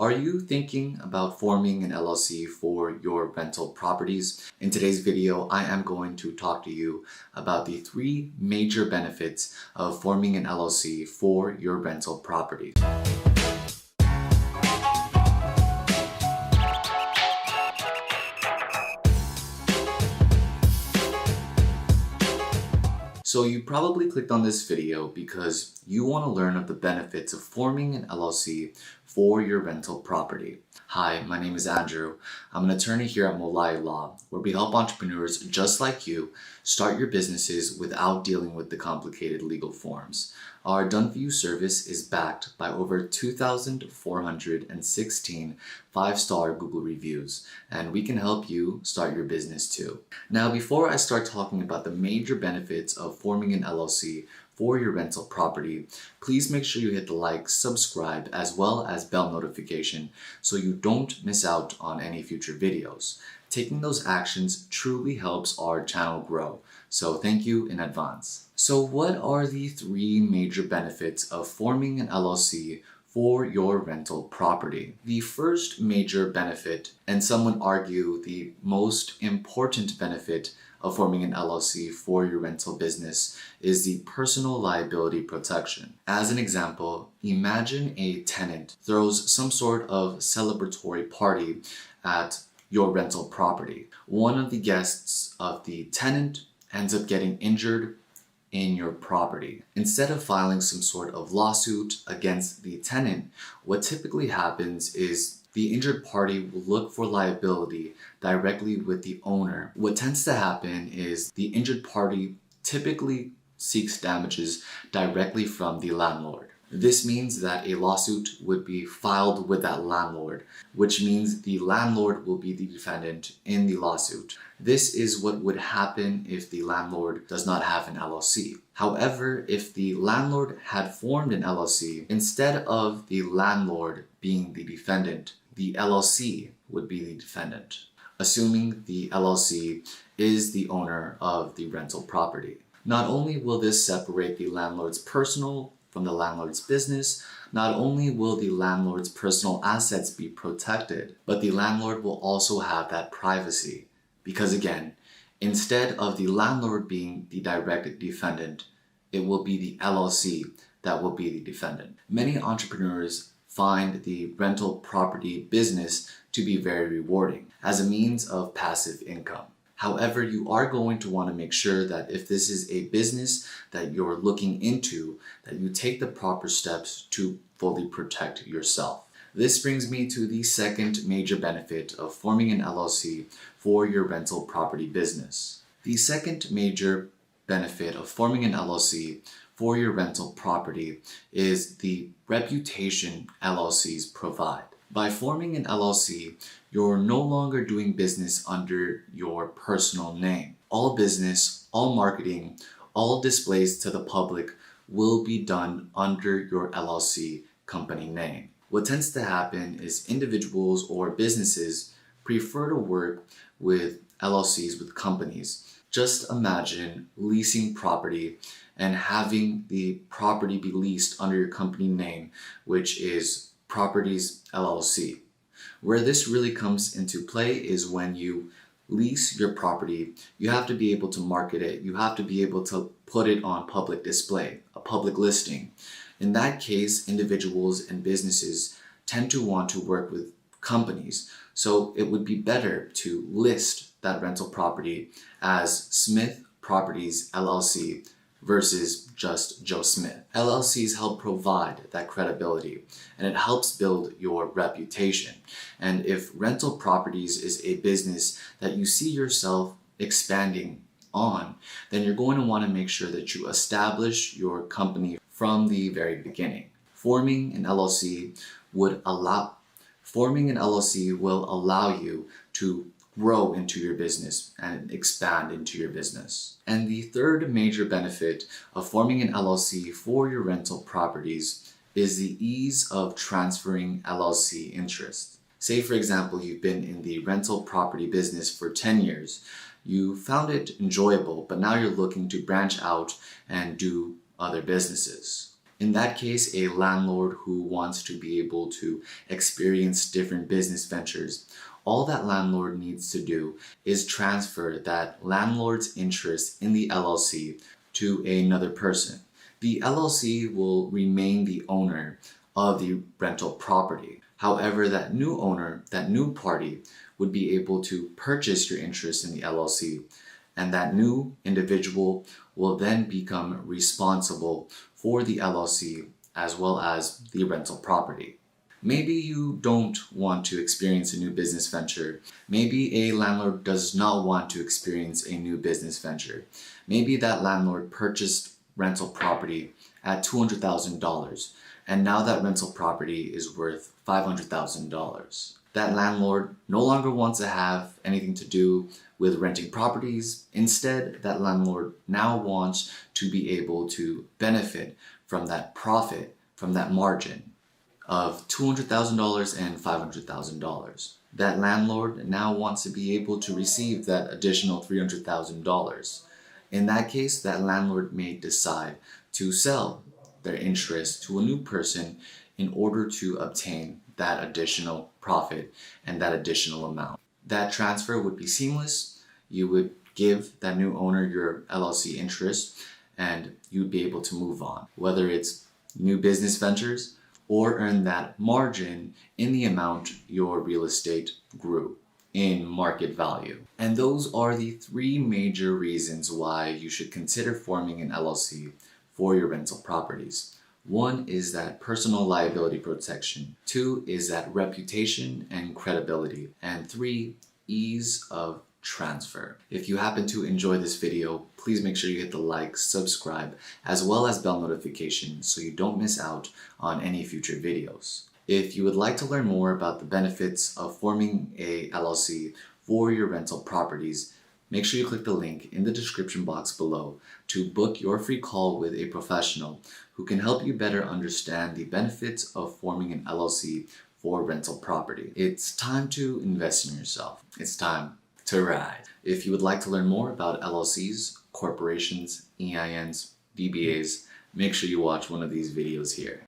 Are you thinking about forming an LLC for your rental properties? In today's video, I am going to talk to you about the 3 major benefits of forming an LLC for your rental properties. So you probably clicked on this video because you want to learn of the benefits of forming an LLC for your rental property. Hi, my name is Andrew. I'm an attorney here at Molai Law, where we help entrepreneurs just like you start your businesses without dealing with the complicated legal forms. Our done-for-you service is backed by over 2,416 5-star Google reviews, and we can help you start your business too. Now, before I start talking about the major benefits of forming an LLC for your rental property, please make sure you hit the like, subscribe, as well as bell notification so you don't miss out on any future videos. Taking those actions truly helps our channel grow, so thank you in advance. So what are the 3 major benefits of forming an LLC for your rental property? The first major benefit, and some would argue the most important benefit of forming an LLC for your rental business, is the personal liability protection. As an example, imagine a tenant throws some sort of celebratory party at your rental property. One of the guests of the tenant ends up getting injured in your property. Instead of filing some sort of lawsuit against the tenant, what typically happens is the injured party will look for liability directly with the owner. What tends to happen is the injured party typically seeks damages directly from the landlord. This means that a lawsuit would be filed with that landlord, which means the landlord will be the defendant in the lawsuit. This is what would happen if the landlord does not have an LLC. However, if the landlord had formed an LLC, instead of the landlord being the defendant, the LLC would be the defendant, assuming the LLC is the owner of the rental property. Not only will this separate the landlord's personal from the landlord's business, not only will the landlord's personal assets be protected, but the landlord will also have that privacy. Because again, instead of the landlord being the direct defendant, it will be the LLC that will be the defendant. Many entrepreneurs find the rental property business to be very rewarding as a means of passive income. However, you are going to want to make sure that if this is a business that you're looking into, that you take the proper steps to fully protect yourself. This brings me to the second major benefit of forming an LLC for your rental property business. The second major benefit of forming an LLC for your rental property is the reputation LLCs provide. By forming an LLC, you're no longer doing business under your personal name. All business, all marketing, all displays to the public will be done under your LLC company name. What tends to happen is individuals or businesses prefer to work with LLCs, with companies. Just imagine leasing property and having the property be leased under your company name, which is Properties LLC. Where this really comes into play is when you lease your property, you have to be able to market it, you have to be able to put it on public display, a public listing. In that case, individuals and businesses tend to want to work with companies, so it would be better to list that rental property as Smith Properties LLC versus just Joe Smith. LLCs help provide that credibility, and it helps build your reputation. And if rental properties is a business that you see yourself expanding on, then you're going to want to make sure that you establish your company from the very beginning. Forming an LLC will allow you to grow into your business and expand into your business. And the third major benefit of forming an LLC for your rental properties is the ease of transferring LLC interest. Say, for example, you've been in the rental property business for 10 years. You found it enjoyable, but now you're looking to branch out and do other businesses. In that case, a landlord who wants to be able to experience different business ventures, all that landlord needs to do is transfer that landlord's interest in the LLC to another person. The LLC will remain the owner of the rental property. However, that new owner, that new party, would be able to purchase your interest in the LLC, and that new individual will then become responsible for the LLC as well as the rental property. Maybe you don't want to experience a new business venture. Maybe a landlord does not want to experience a new business venture. Maybe that landlord purchased rental property at $200,000 and now that rental property is worth $500,000. That landlord no longer wants to have anything to do with renting properties. Instead, that landlord now wants to be able to benefit from that profit, from that margin of $200,000 and $500,000. That landlord now wants to be able to receive that additional $300,000. In that case, that landlord may decide to sell their interest to a new person in order to obtain that additional profit and that additional amount. That transfer would be seamless. You would give that new owner your LLC interest and you'd be able to move on, whether it's new business ventures or earn that margin in the amount your real estate grew in market value. And those are the three major reasons why you should consider forming an LLC for your rental properties. One is that personal liability protection. Two is that reputation and credibility. And three, ease of transfer. If you happen to enjoy this video, please make sure you hit the like, subscribe, as well as bell notification so you don't miss out on any future videos. If you would like to learn more about the benefits of forming a LLC for your rental properties, make sure you click the link in the description box below to book your free call with a professional who can help you better understand the benefits of forming an LLC for rental property. It's time to invest in yourself. It's time to ride. If you would like to learn more about LLCs, corporations, EINs, DBAs, make sure you watch one of these videos here.